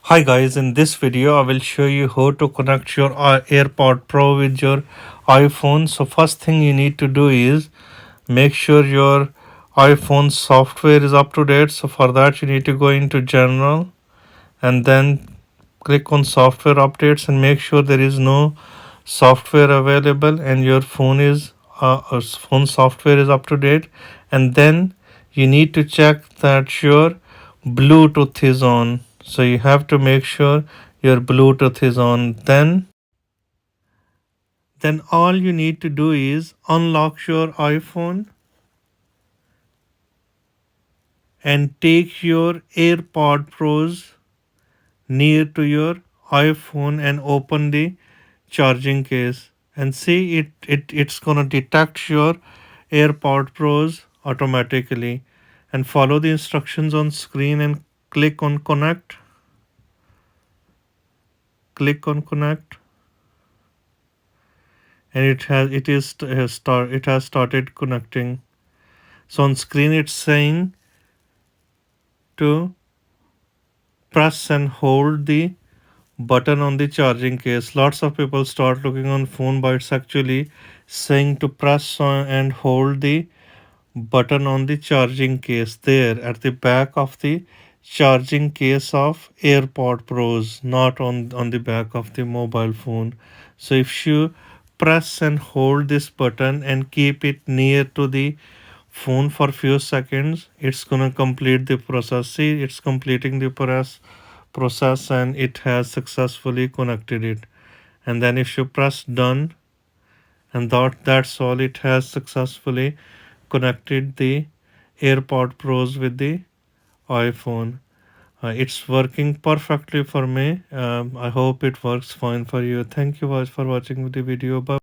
Hi guys, in this video I will show you how to connect your AirPod Pro with your iPhone. So first thing you need to do is make sure your iPhone software is up to date. So for that you need to go into general and then click on software updates and make sure there is no software available and your phone software is up to date. And then you need to check that your Bluetooth is on. So you have to make sure your Bluetooth is on. Then all you need to do is unlock your iPhone and take your AirPod Pros near to your iPhone and open the charging case and see it's gonna detect your AirPod Pros automatically and follow the instructions on screen and click on connect and it has started connecting. So on screen it's saying to press and hold the button on the charging case. Lots of people start looking on phone, but it's actually saying to press on and hold the button on the charging case there at the back of the charging case of AirPod Pros, not on the back of the mobile phone. So if you press and hold this button and keep it near to the phone for few seconds, it's gonna complete the process. See, it's completing the process and it has successfully connected it. And then if you press done, and that's all, it has successfully connected the AirPod Pros with the iPhone. It's working perfectly for me. I hope it works fine for you. Thank you guys for watching the video. Bye.